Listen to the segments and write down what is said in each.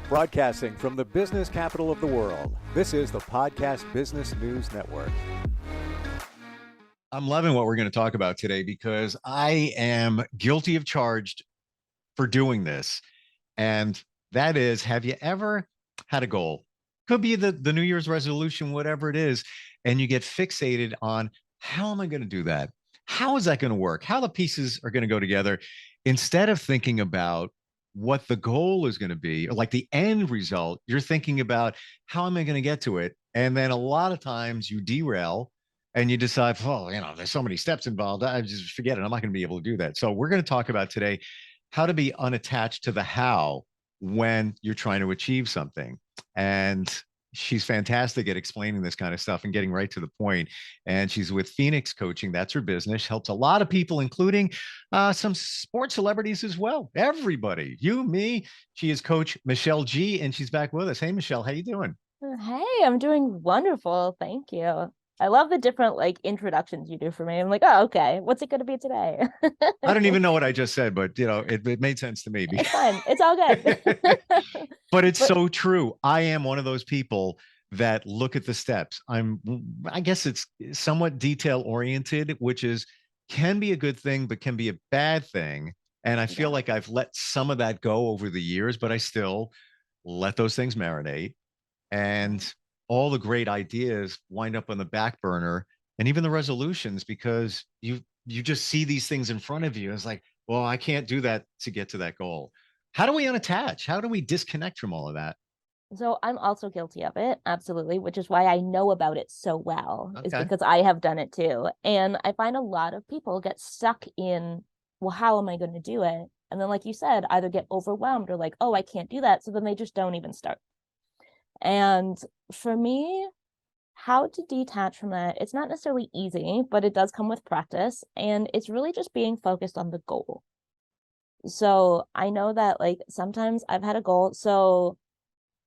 Broadcasting from the business capital of the world, this is the Podcast Business News Network. I'm loving what we're going to talk about today because I am guilty of charged for doing this. And that is, have you ever had a goal? Could be the New Year's resolution, whatever it is, and you get fixated on how am I going to do that? How is that going to work? How the pieces are going to go together instead of thinking about what the goal is going to be, or like the end result, you're thinking about how am I going to get to it? And then a lot of times you derail and you decide, oh, there's so many steps involved. I just forget it. I'm not going to be able to do that. So we're going to talk about today how to be unattached to the how when you're trying to achieve something. And she's fantastic at explaining this kind of stuff and getting right to the point. And she's with Phoenix Coaching. That's her business. Helps a lot of people, including some sports celebrities as well. Everybody, you, me. She is Coach Michelle G, and she's back with us. Hey, Michelle, how you doing? Hey, I'm doing wonderful. Thank you. I love the different introductions you do for me. I'm like, oh, okay. What's it going to be today? I don't even know what I just said, but it made sense to me. It's fine. It's all good. But it's so true. I am one of those people that look at the steps. I guess it's somewhat detail oriented, which can be a good thing, but can be a bad thing. And I feel like I've let some of that go over the years, but I still let those things marinate. And all the great ideas wind up on the back burner, and even the resolutions, because you just see these things in front of you. It's like, well, I can't do that to get to that goal. How do we unattach? How do we disconnect from all of that? So I'm also guilty of it, absolutely, which is why I know about it so well, is Okay. because I have done it too. And I find a lot of people get stuck in, well, how am I going to do it? And then, like you said, either get overwhelmed or like, oh, I can't do that. So then they just don't even start. And for me, how to detach from that, it's not necessarily easy, but it does come with practice. And it's really just being focused on the goal. So I know that sometimes I've had a goal. So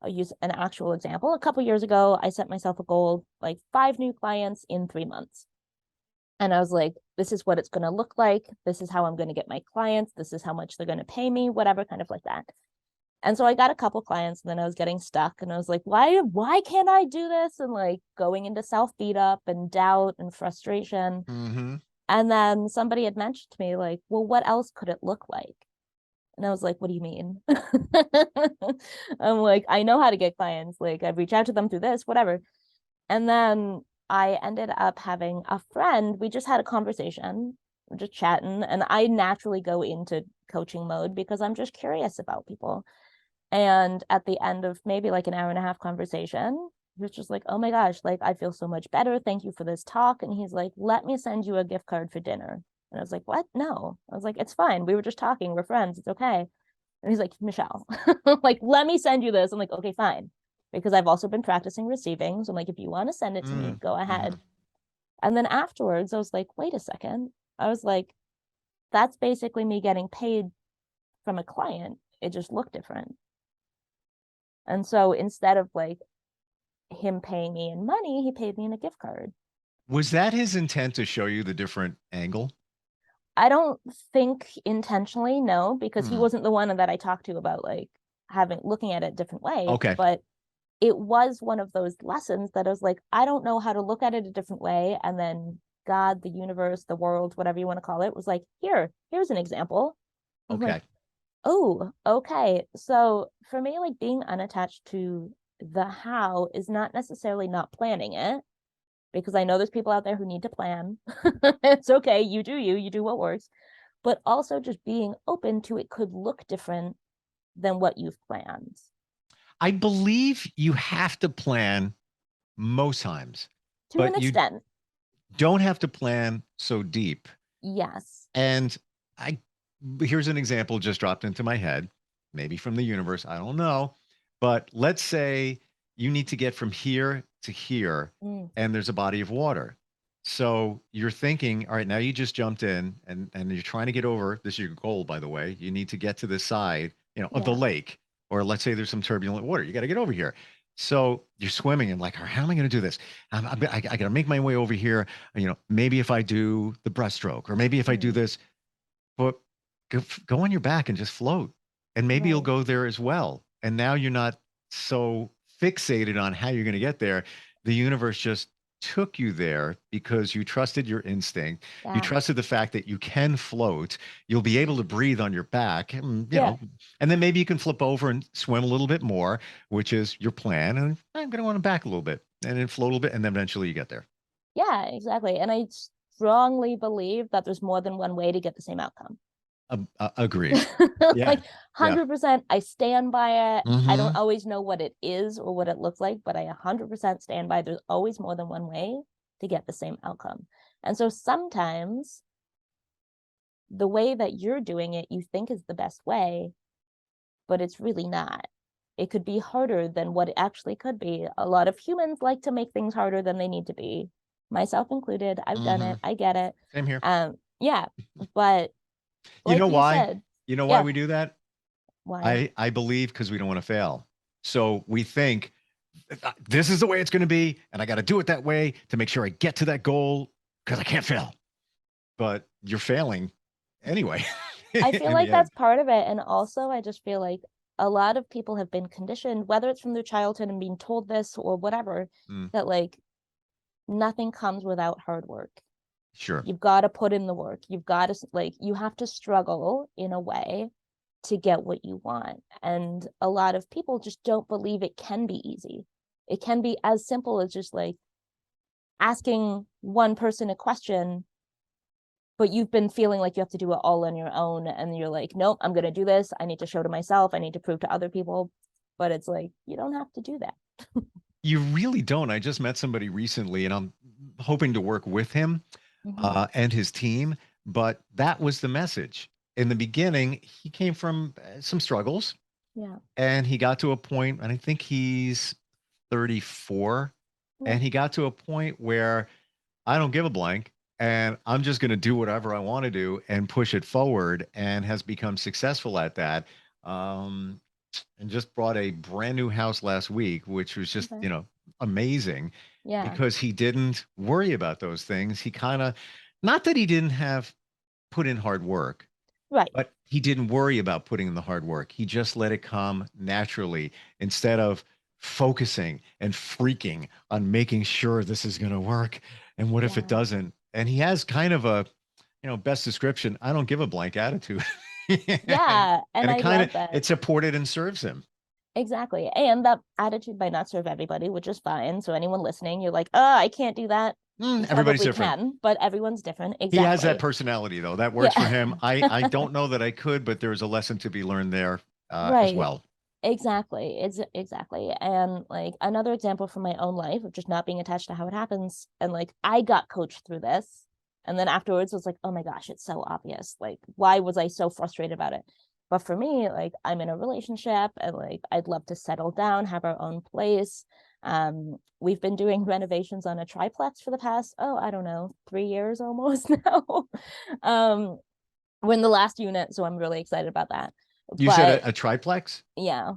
I'll use an actual example. A couple years ago, I set myself a goal, 5 new clients in 3 months. And I was like, this is what it's going to look like. This is how I'm going to get my clients. This is how much they're going to pay me, whatever, kind of like that. And so I got a couple clients, and then I was getting stuck, and I was like, why can't I do this? And going into self beat up and doubt and frustration. Mm-hmm. And then somebody had mentioned to me, well, what else could it look like? And I was like, what do you mean? I'm like, I know how to get clients. I reach out to them through this, whatever. And then I ended up having a friend. We just had a conversation, just chatting. And I naturally go into coaching mode because I'm just curious about people. And at the end of maybe an hour and a half conversation, he was just like, oh my gosh, I feel so much better. Thank you for this talk. And he's like, let me send you a gift card for dinner. And I was like, what? No. I was like, it's fine. We were just talking. We're friends. It's okay. And he's like, Michelle, let me send you this. I'm like, okay, fine. Because I've also been practicing receiving. So I'm like, if you want to send it to me, go ahead. And then afterwards, I was like, wait a second. I was like, that's basically me getting paid from a client. It just looked different. And so instead of him paying me in money, he paid me in a gift card. Was that his intent, to show you the different angle? I don't think intentionally, no, because he wasn't the one that I talked to about looking at it a different way. Okay. But it was one of those lessons that I was like, I don't know how to look at it a different way. And then God, the universe, the world, whatever you want to call it, was like, here's an example. Okay. Like, oh, okay. So for me, being unattached to the how is not necessarily not planning it, because I know there's people out there who need to plan. It's okay. You do what works, but also just being open to it could look different than what you've planned. I believe you have to plan most times, To an extent. Don't have to plan so deep. Yes. And here's an example just dropped into my head, maybe from the universe. I don't know. But let's say you need to get from here to here, and there's a body of water. So you're thinking, all right, now you just jumped in and you're trying to get over. This is your goal, by the way. You need to get to the side, of the lake, or let's say there's some turbulent water. You got to get over here. So you're swimming and how am I going to do this? I got to make my way over here. Maybe if I do the breaststroke, or maybe if I do this, but go on your back and just float. And maybe you'll go there as well. and now you're not so fixated on how you're going to get there. The universe just took you there because you trusted your instinct. You Yeah. trusted the fact that you can float. You'll be able to breathe on your back, and, Yeah. and then maybe you can flip over and swim a little bit more, which is your plan. And I'm going to want to back a little bit and then float a little bit. And then eventually you get there. Yeah, exactly. And I strongly believe that there's more than one way to get the same outcome. Agreed. Yeah. Like Yeah. 100%, I stand by it. I don't Hmm. always know what it is or what it looks like, but I 100% stand by there's always more than one way to get the same outcome. And so sometimes the way that you're doing it, you think is the best way, but it's really not. It could be harder than what it actually could be. A lot of humans like to make things harder than they need to be, myself included. I've done Hmm. it. I get it. Same here. Yeah, but You like know you why? said, You know why yeah, we do that? why? I believe because we don't want to fail. So we think this is the way it's going to be, and I got to do it that way to make sure I get to that goal because I can't fail. But you're failing anyway I feel in like the end. that's part of it. And also, I just feel like a lot of people have been conditioned, whether it's from their childhood and being told this or whatever, Mm, that like nothing comes without hard work. sure. You've got to put in the work. You've got to, like, you have to struggle in a way to get what you want. And a lot of people just don't believe it can be easy. It can be as simple as just like asking one person a question, but you've been feeling like you have to do it all on your own. And you're like, nope, I'm going to do this. I need to show to myself. I need to prove to other people. But it's like, you don't have to do that. You really don't. I just met somebody recently, and I'm hoping to work with him Mm-hmm. and his team. But that was the message. In the beginning, he came from some struggles, Yeah. and he got to a point, and I think he's 34, Yeah. and he got to a point where I don't give a blank, and I'm just going to do whatever I want to do and push it forward, and has become successful at that. Um, and just bought a brand new house last week, which was just, Okay. amazing Yeah. because he didn't worry about those things. He kind of, not that he didn't have put in hard work, Right. but he didn't worry about putting in the hard work. He just let it come naturally instead of focusing and freaking on making sure this is going to work. And what if it Yeah. doesn't? And he has kind of a, best description, I don't give a blank attitude. and, Yeah. And and it I kind of, love that. it supported and serves him. Exactly. And that attitude might not serve everybody, which is fine. So anyone listening, you're like, oh, I can't do that. You Everybody's probably different. can, but everyone's different. He has that Exactly. personality though. That works for Yeah. him. I don't know that I could, but there's a lesson to be learned there as Right. well. Exactly. It's exactly. And like another example from my own life of just not being attached to how it happens. And like I got coached through this. And then afterwards it was like, oh my gosh, it's so obvious. Like, why was I so frustrated about it? But for me, like I'm in a relationship and like I'd love to settle down, have our own place. We've been doing renovations on a triplex for the past, oh, I don't know, 3 years almost now. um, we're in the last unit, so I'm really excited about that. You said But a triplex? yeah,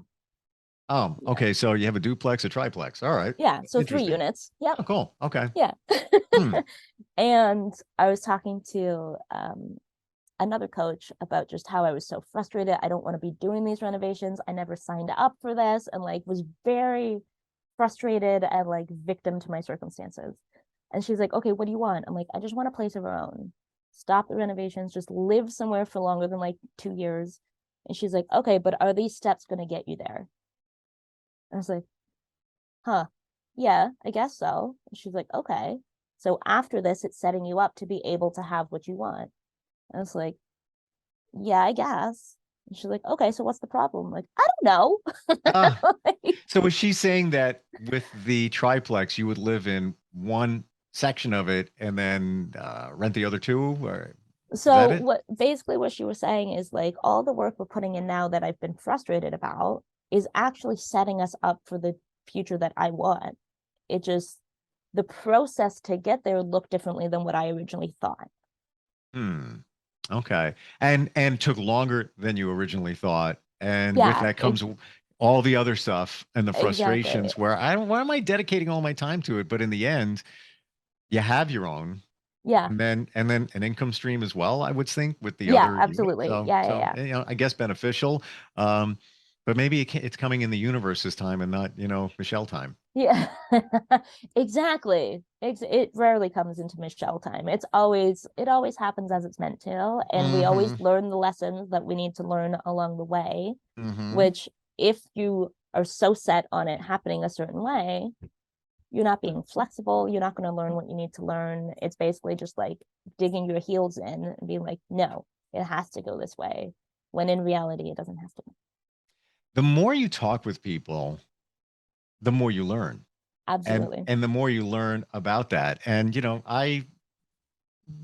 Oh, yeah. okay. So you have a duplex, a triplex. All right. Yeah, so 3 Interesting. units. Yep. Oh, cool. Okay. Yeah. Hmm. And I was talking to another coach about just how I was so frustrated. I don't want to be doing these renovations. I never signed up for this and like was very frustrated and like victim to my circumstances. And she's like, okay, what do you want? I'm like, I just want a place of our own. Stop the renovations, just live somewhere for longer than like 2 years. And she's like, okay, but are these steps going to get you there? I was like, huh, yeah, I guess so. And she's like, okay. So after this, it's setting you up to be able to have what you want. And I was like, yeah, I guess. And she's like, okay, so what's the problem? I'm like, I don't Uh, know. Like, so was she saying that with the triplex, you would live in one section of it and then rent the other two? Or is that so it? what basically what she was saying is like all the work we're putting in now that I've been frustrated about is actually setting us up for the future that I want. It just the process to get there looked differently than what I originally thought. Hmm. Okay. And took longer than you originally thought. And with Yeah, that comes all the other stuff and the exactly. frustrations where I don't, why am I dedicating all my time to it? But in the end, you have your own Yeah. and then an income stream as well, I would think with the Yeah, other unit. absolutely. So Yeah, yeah, so yeah. I guess beneficial. Um, But maybe it's coming in the universe this time and not, Michelle time. Yeah, exactly. It rarely comes into Michelle time. It always happens as it's meant to, and we always Mm-hmm. learn the lessons that we need to learn along the way, Mm-hmm. which if you are so set on it happening a certain way, you're not being flexible, you're not going to learn what you need to learn. It's basically just like digging your heels in and being like, no, it has to go this way, when in reality it doesn't have to. The more you talk with people, the more you learn. And Absolutely. and the more you learn about that. And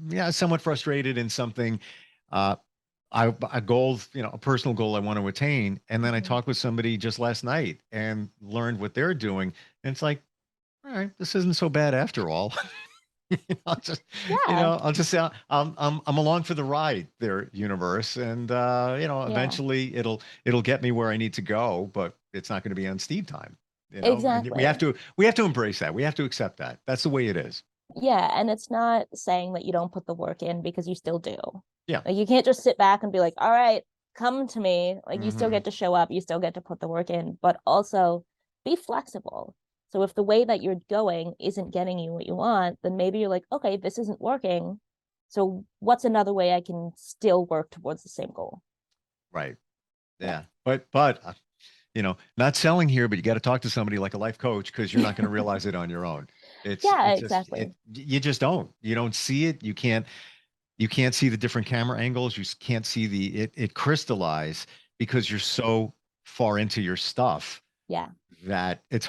yeah, somewhat frustrated in something. Uh, a goal, a personal goal I want to attain. And then I Mhm. talked with somebody just last night and learned what they're doing. And it's like, all right, this isn't so bad after all. I'll just, Yeah, I'll just say I'm along for the ride there, universe. And yeah, eventually it'll get me where I need to go, but it's not going to be on Steve time, and we have exactly. to we have to embrace that. We have to accept that. That's the way it is. Yeah, and it's not saying that you don't put the work in, because you still do. Yeah. Like you can't just sit back and be like, all right, come to me. Like you still Hmm. get to show up, you still get to put the work in, but also be flexible. So if the way that you're going isn't getting you what you want, then maybe you're like, okay, this isn't working. So what's another way I can still work towards the same goal? Right. Yeah. Yeah. But not selling here, but you got to talk to somebody like a life coach because you're not going to realize it on your own. It's Yeah, it's just exactly. you just don't. You don't see it. You can't see the different camera angles. You can't see it crystallize because you're so far into your stuff Yeah. that it's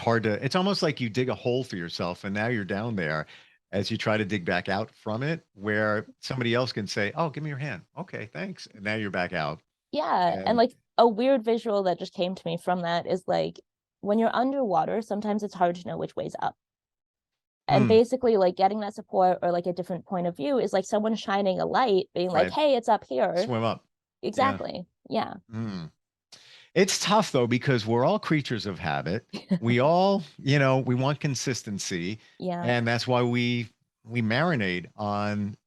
almost like you dig a hole for yourself and now you're down there as you try to dig back out from it, where somebody else can say, "Oh, give me your hand." Okay, thanks. And now you're back out. Yeah. And And like a weird visual that just came to me from that is like when you're underwater, sometimes it's hard to know which way's up. And mm, basically, like getting that support or like a different point of view is like someone shining a light, being like, right. hey, it's up here. Swim up. Yeah. Exactly. Yeah. Mm. It's tough though because we're all creatures of habit. We all, we want consistency, Yeah. and that's why we marinate on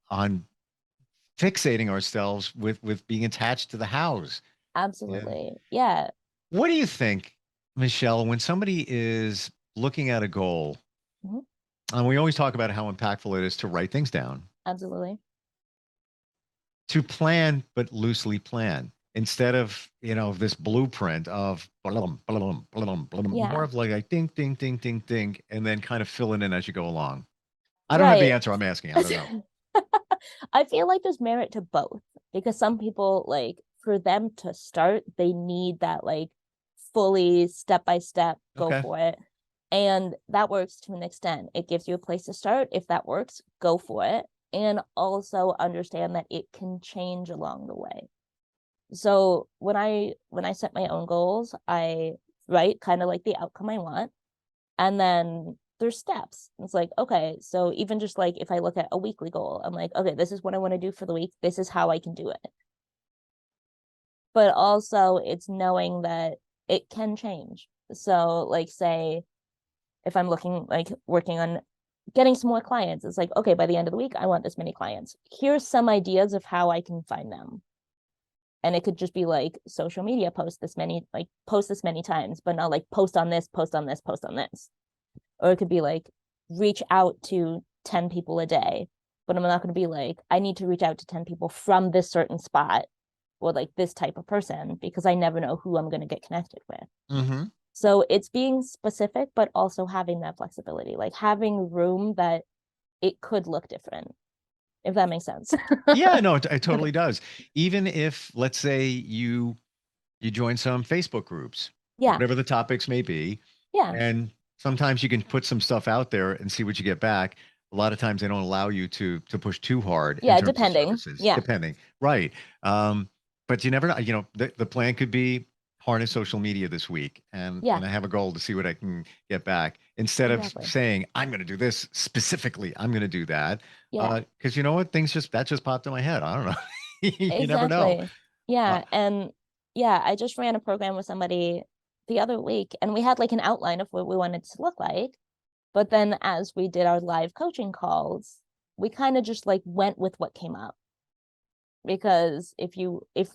fixating ourselves with being attached to the house. And Absolutely. Yeah. what do you think, Michelle, when somebody is looking at a goal, Mhm. and we always talk about how impactful it is to write things down, Absolutely. to plan but loosely plan instead of this blueprint of blum, blum, blum, blum, more Yeah. of like a ding ding ding ding ding and then kind of fill it in as you go along. I don't have the Right. answer. I'm asking. I don't know. I feel like there's merit to both, because some people, like, for them to start, they need that, like, fully step by step, go Okay. for it. And that works to an extent. It gives you a place to start. If that works, go for it. And also understand that it can change along the way. So when I set my own goals, I write kind of like the outcome I want, and then there's steps. It's like, okay, so even just like if I look at a weekly goal, I'm like, okay, this is what I want to do for the week, this is how I can do it. But also it's knowing that it can change. So like, say if I'm looking, like working on getting some more clients, it's like, okay, by the end of the week I want this many clients, here's some ideas of how I can find them. And it could just be like social media post this many, like post this many times, but not like post on this, post on this, post on this. Or it could be like reach out to 10 people a day, but I'm not going to be like, I need to reach out to 10 people from this certain spot or like this type of person, because I never know who I'm going to get connected with. Mm-hmm. So it's being specific, but also having that flexibility, like having room that it could look different, if that makes sense. Yeah, no, it totally does. Even if, let's say, you join some Facebook groups, Yeah. whatever the topics may be, Yeah. and sometimes you can put some stuff out there and see what you get back. A lot of times they don't allow you to push too hard in Yeah. terms of Depending. services, Yeah. depending. Right. But you never know, the plan could be harness social media this week and Yeah. I have a goal to see what I can get back instead of Exactly. saying I'm going to do this specifically, I'm going to do that. Yeah. Because you know what? That just popped in my head. I don't know. You never know. Exactly. Uh, Yeah. And yeah, I just ran a program with somebody the other week, and we had like an outline of what we wanted to look like. But then as we did our live coaching calls, we kind of just like went with what came up. because if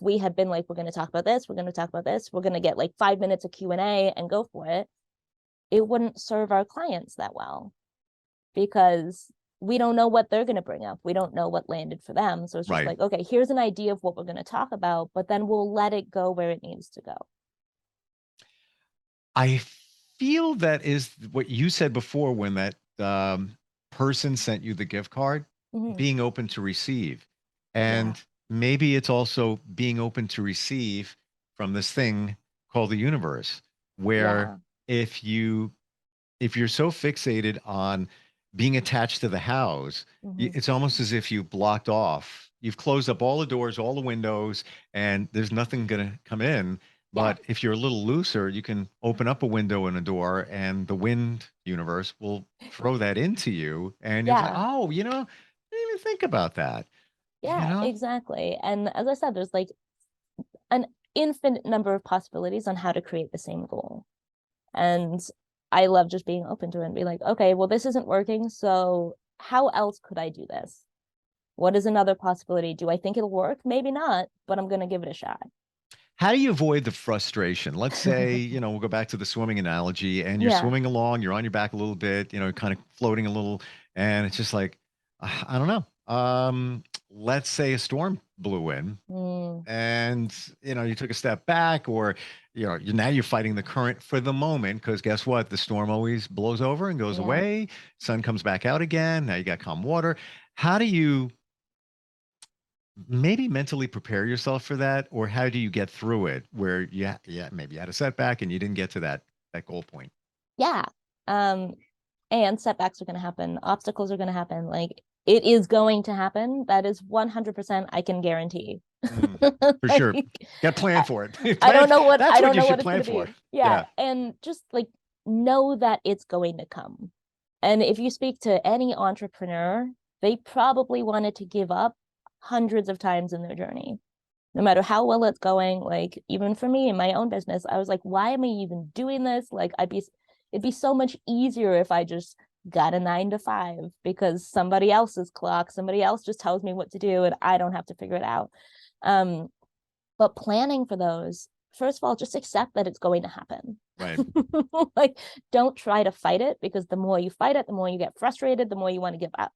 we had been like, we're going to talk about this, we're going to talk about this, we're going to get like 5 minutes of Q&A and go for it, it wouldn't serve our clients that well, because we don't know what they're going to bring up. We don't know what landed for them. So it's just Right. like, okay, here's an idea of what we're going to talk about, but then we'll let it go where it needs to go. I feel that is what you said before when that person sent you the gift card, being open to receive. And maybe it's also being open to receive from this thing called the universe, where if you if you're so fixated on being attached to the house, it's almost as if you blocked off. You've closed up all the doors, all the windows, and there's nothing going to come in. But if you're a little looser, you can open up a window and a door, and the wind universe will throw that into you. And you'll say, oh, I didn't even think about that. Yeah, exactly. And as I said, there's like an infinite number of possibilities on how to create the same goal. And I love just being open to it and be like, okay, well, this isn't working. So how else could I do this? What is another possibility? Do I think it'll work? Maybe not, but I'm going to give it a shot. How do you avoid the frustration? Let's say, we'll go back to the swimming analogy, and you're swimming along, you're on your back a little bit, kind of floating a little, and it's just like, I don't know. Let's say a storm blew in and, you took a step back, or, now you're fighting the current for the moment, because guess what? The storm always blows over and goes away. Sun comes back out again. Now you got calm water. How do you maybe mentally prepare yourself for that, or how do you get through it where maybe you had a setback and you didn't get to that goal point? And setbacks are going to happen, obstacles are going to happen, like it is going to happen. That is 100% I can guarantee. For sure. Got to plan for it. I don't know what that's I don't know you what should it's plan going to for. be. And just like know that it's going to come. And if you speak to any entrepreneur, they probably wanted to give up hundreds of times in their journey, no matter how well it's going. Like even for me in my own business, I was like, why am I even doing this? Like it'd be so much easier if I just got a 9 to 5, because somebody else's clock, somebody else just tells me what to do and I don't have to figure it out. But planning for those, first of all, just accept that it's going to happen. Right. Like don't try to fight it, because the more you fight it, the more you get frustrated, the more you want to give up.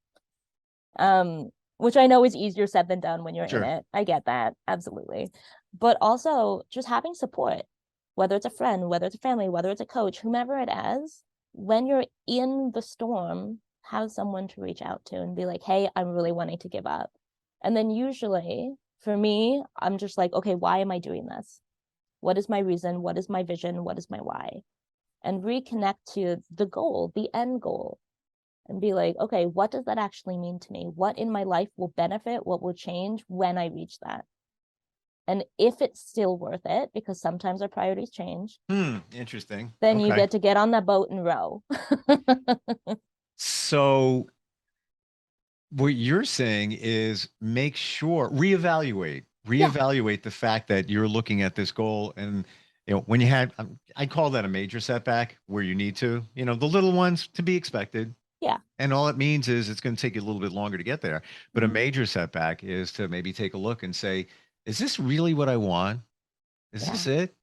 Which I know is easier said than done when you're in it. I get that. Absolutely. But also just having support, whether it's a friend, whether it's a family, whether it's a coach, whomever it is, when you're in the storm, have someone to reach out to and be like, hey, I'm really wanting to give up. And then usually for me, I'm just like, okay, why am I doing this? What is my reason? What is my vision? What is my why? And reconnect to the goal, the end goal. And be like, okay, what does that actually mean to me? What in my life will benefit? What will change when I reach that? And if it's still worth it, because sometimes our priorities change. Interesting. Then you get on that boat and row. So what you're saying is make sure, reevaluate the fact that you're looking at this goal. And when you had, I call that a major setback, where you need to, the little ones to be expected. And all it means is it's going to take you a little bit longer to get there. But a major setback is to maybe take a look and say, is this really what I want? Is this it?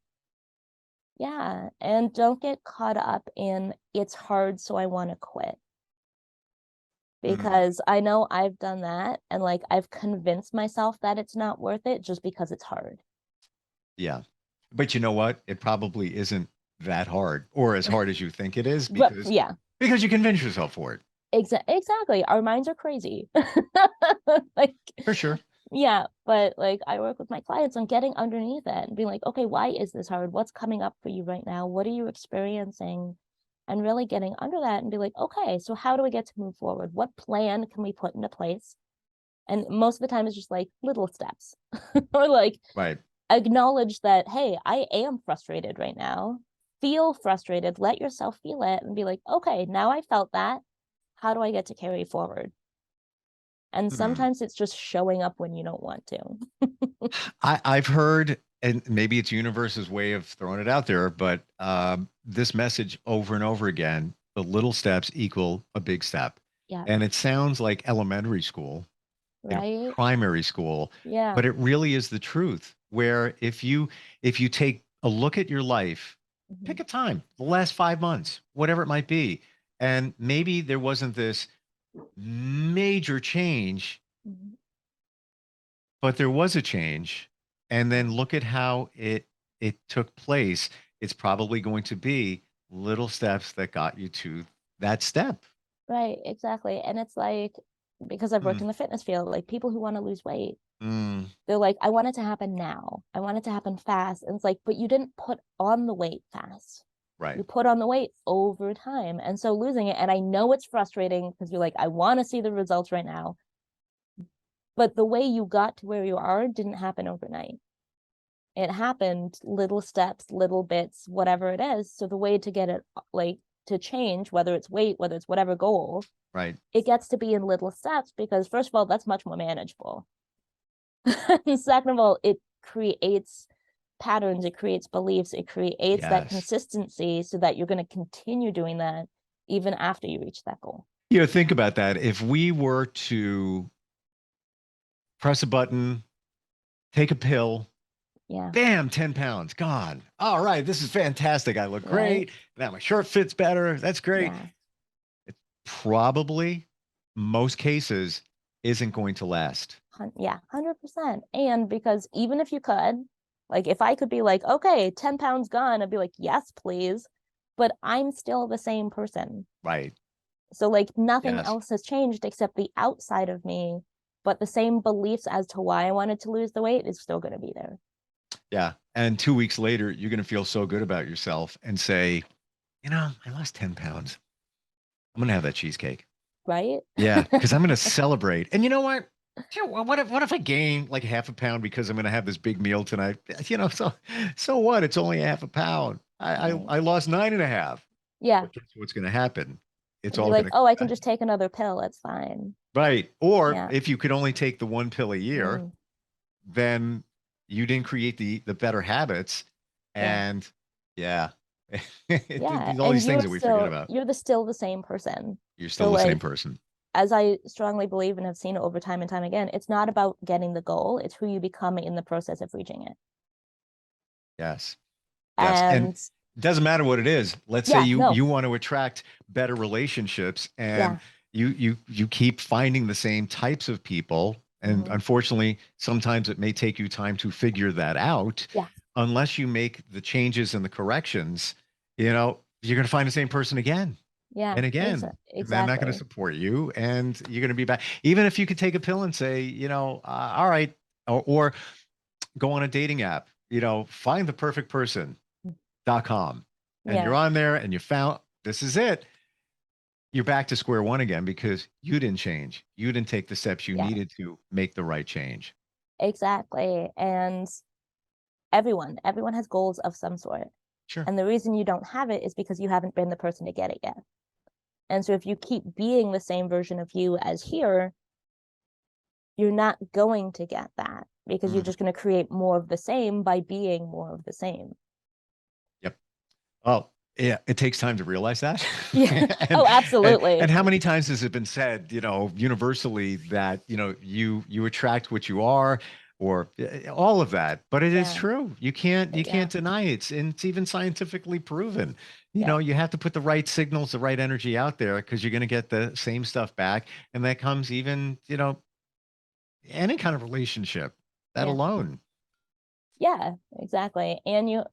Yeah. And don't get caught up in it's hard, so I want to quit. Because I know I've done that, and like I've convinced myself that it's not worth it just because it's hard. Yeah. But you know what? It probably isn't that hard, or as hard as you think it is, because because you convince yourself for it. Exactly. Our minds are crazy. Like for sure. Yeah, but like I work with my clients on getting underneath it and being like, okay, why is this hard? What's coming up for you right now? What are you experiencing? And really getting under that and be like, okay, so how do we get to move forward? What plan can we put into place? And most of the time it's just like little steps or like acknowledge that, hey, I am frustrated right now. Feel frustrated, let yourself feel it and be like, okay, now I felt that. How do I get to carry forward? And sometimes it's just showing up when you don't want to. I've heard, and maybe it's universe's way of throwing it out there, but this message over and over again, the little steps equal a big step. Yeah. And it sounds like elementary school, in Right. primary school, Yeah. but it really is the truth. Where if you take a look at your life, pick Mhm. a time, the last 5 months, whatever it might be, and maybe there wasn't this major change, Mhm. but there was a change, and then Yeah. look at how it took place. It's probably going to be little steps that got you to that step. Right, exactly. And it's like, because I've worked Mm, in the fitness field, like people who want to lose weight, mm, they're like, I want it to happen now. I want it to happen fast. And it's like, but you didn't put on the weight fast. right. You put on the weight over time. And so losing it, and I know it's frustrating because you're like, I want to see the results right now. But the way you got to where you are didn't happen overnight. It happened little steps, little bits, whatever it is. So the way to get it like to change, whether it's weight, whether it's whatever goal, Right. it gets to be in little steps because first of all, that's much more manageable. And second of all, it creates patterns, it creates beliefs, it creates that Yes. consistency so that you're going to continue doing that even after you reach that goal. Think about that. If we were to press a button, take a pill, Yeah. bam, 10 pounds gone. All right, this is fantastic. I look Right. great. Now my shirt fits better. That's great. Yeah. It probably, most cases, isn't going to last. Yeah, 100%. And because even if you could, like if I could be like, okay, 10 pounds gone, I'd be like, yes, please. But I'm still the same person. Right. So like nothing Yes. else has changed except the outside of me, but the same beliefs as to why I wanted to lose the weight is still going to be there. Yeah. And 2 weeks later, you're going to feel so good about yourself and say, I lost 10 pounds. I'm going to have that cheesecake. Right? Yeah, because I'm going to celebrate. And you know what? What if I gain like half a pound because I'm going to have this big meal tonight? So what? It's only half a pound. Right. I lost 9.5. Yeah. But guess what's going to happen? It's It'd be all like, going to oh, I come can back. just take another pill. It's fine. Right. Or Yeah. if you could only take the one pill a year, Mm, then you didn't create the better habits. yeah. And yeah, Yeah. all And these things that we forget about. you're still the same person. You're still So the same like person. as I strongly believe and have seen it over time and time again, it's not about getting the goal, it's who you become in the process of reaching it. Yes. Yes. And And it doesn't matter what it is. Let's say yeah, you no, you want to attract better relationships and yeah, you keep finding the same types of people. And hmm, unfortunately, sometimes it may take you time to figure that out. yeah, Unless you make the changes and the corrections, you're going to find the same person again yeah, and again. And they're not going to exactly. support you. And you're going to be back. Even if you could take a pill and say, all right, or go on a dating app, find the perfect person.com, and you're Yeah, on there and you found this is it. You're back to square one again because you didn't change. You didn't take the steps you yeah, needed to make the right change. exactly. And everyone has goals of some sort. Sure. And the reason you don't have it is because you haven't been the person to get it yet. And so if you keep being the same version of you as here, you're not going to get that because you're Mm, just going to create more of the same by being more of the same. yep. Oh, yeah. It takes time to realize that. Yeah. and, Oh, and absolutely. how many times has it been said, universally that, you attract what you are or all of that, but it is Yeah. true. You can't Yeah. deny it. And it's even scientifically proven. Yeah. You have to put the right signals, the right energy out there because you're going to get the same stuff back. And that comes even, any kind of relationship, that Yeah. alone. Yeah. Exactly. And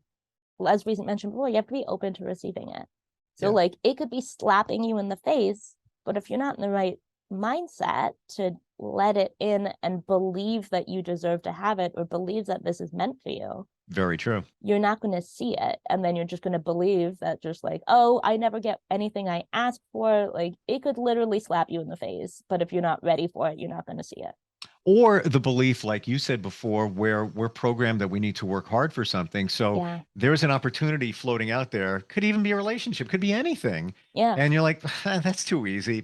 as we mentioned before, you have to be open to receiving it. So, Yeah. like, it could be slapping you in the face, but if you're not in the right mindset to let it in and believe that you deserve to have it or believe that this is meant for you, Very true. you're not going to see it. And then you're just going to believe that, just like, oh, I never get anything I ask for. Like, it could literally slap you in the face, but if you're not ready for it, you're not going to see it. Or the belief, like you said before, where we're programmed that we need to work hard for something. So Yeah. there's an opportunity floating out there, could even be a relationship, could be anything. Yeah. And you're like, that's too easy.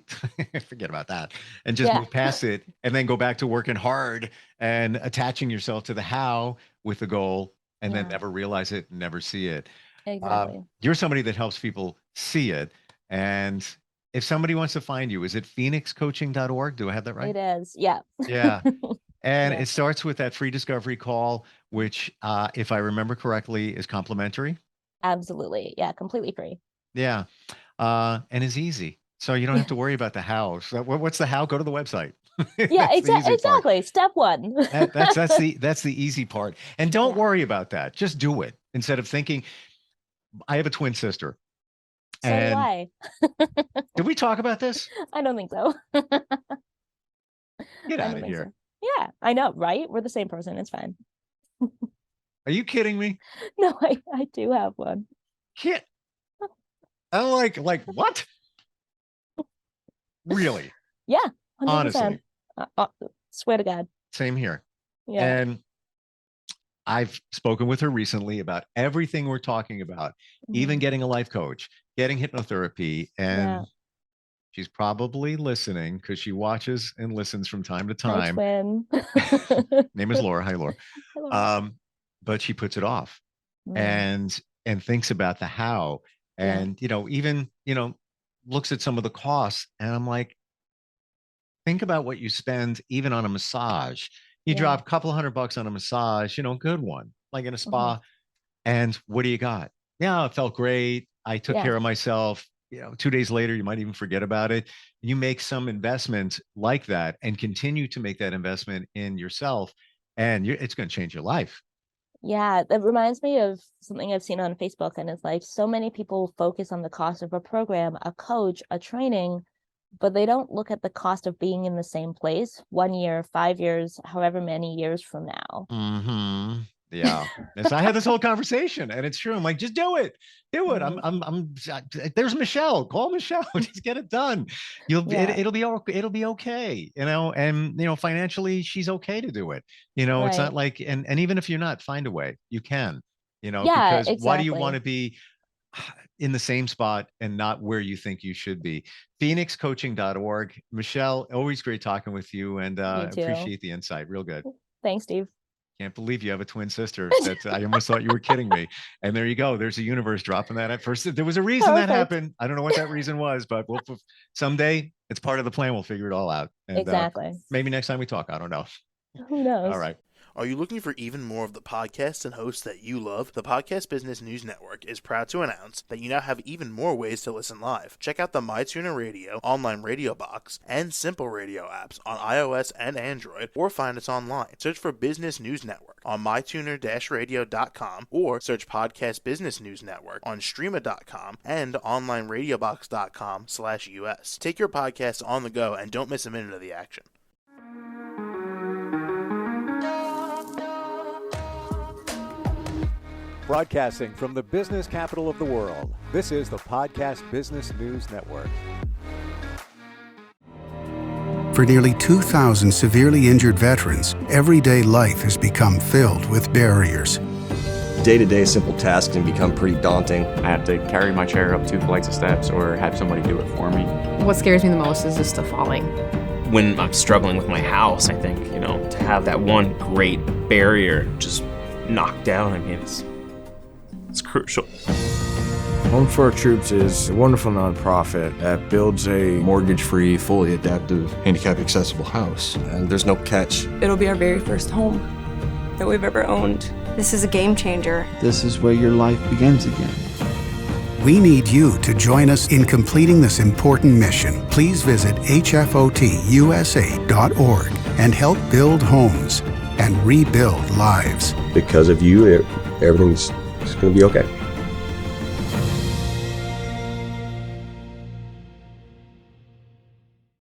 Forget about that. And just Yeah. move past it and then go back to working hard and attaching yourself to the how with the goal and then Yeah. never realize it, never see it. Exactly. You're somebody that helps people see it. And if somebody wants to find you, is it phoenixcoaching.org? Do I have that right? It is. Yeah. Yeah. And Yeah. it starts with that free discovery call, which, if I remember correctly, is complimentary. Absolutely. Yeah. Completely free. Yeah. And is easy. So you don't have to worry about the how. So what's the how? Go to the website. Yeah. That's the easy part. Exactly. Step one. That's the easy part. And don't Yeah. worry about that. Just do it instead of thinking. I have a twin sister. So do And I. did we talk about this? I don't think so. Get I out don't of think here. so. Yeah, I know, right? We're the same person. It's fine. Are you kidding me? No, I do have one. Kid. I'm like what? Really? Yeah, 100%. Honestly. Swear to God. Same here. Yeah. And I've spoken with her recently about everything we're talking about, even Mhm. getting a life coach, getting hypnotherapy. And Yeah. she's probably listening because she watches and listens from time to Hi, time. twin. Name is Laura. Hi, Laura. Hello. But she puts it off Mm, and thinks about the how. yeah. And, even, looks at some of the costs. And I'm like, think about what you spend even on a massage. You Yeah. drop a couple $100 on a massage, good one, like in a Mhm. spa. And what do you got? Yeah, it felt great. I took Yeah. care of myself. 2 days later, you might even forget about it. You make some investment like that and continue to make that investment in yourself, and it's going to change your life. Yeah, that reminds me of something I've seen on Facebook, and it's like so many people focus on the cost of a program, a coach, a training, but they don't look at the cost of being in the same place 1 year, 5 years, however many years from now. Mm-hmm. Yeah. As I had this whole conversation, and it's true. I'm like, just do it. Do it. There's Michelle. Call Michelle. Just get it done. Yeah. It'll be okay. And financially, she's okay to do it. It's Right. not like, and even if you're not, find a way. You can. Yeah, because why do you exactly. want to be in the same spot and not where you think you should be? Phoenixcoaching.org. Michelle, always great talking with you, and You too. appreciate the insight. Real good. Thanks, Steve. Can't believe you have a twin sister. That I almost thought you were kidding me. And there you go. There's a universe dropping that at first. There was a reason that happened. I don't know what that reason was, but someday it's part of the plan. We'll figure it all out. And Exactly. maybe next time we talk, I don't know. Who knows? All right. Are you looking for even more of the podcasts and hosts that you love? The Podcast Business News Network is proud to announce that you now have even more ways to listen live. Check out the MyTuner Radio, online radio box, and Simple Radio apps on iOS and Android, or find us online. Search for Business News Network on mytuner-radio.com, or search Podcast Business News Network on streama.com and onlineradiobox.com/US. Take your podcast on the go and don't miss a minute of the action. Broadcasting from the business capital of the world, this is the Podcast Business News Network. For nearly 2,000 severely injured veterans, everyday life has become filled with barriers. Day-to-day simple tasks can become pretty daunting. I have to carry my chair up 2 flights of steps or have somebody do it for me. What scares me the most is just the falling. When I'm struggling with my house, I think, to have that one great barrier just knocked down, it's crucial. Home for Our Troops is a wonderful nonprofit that builds a Mortgage-free, fully adaptive, handicap-accessible house. And there's no catch. It'll be our very first home that we've ever owned. This is a game changer. This is where your life begins again. We need you to join us in completing this important mission. Please visit hfotusa.org and help build homes and rebuild lives. Because of you, everything's going to be okay.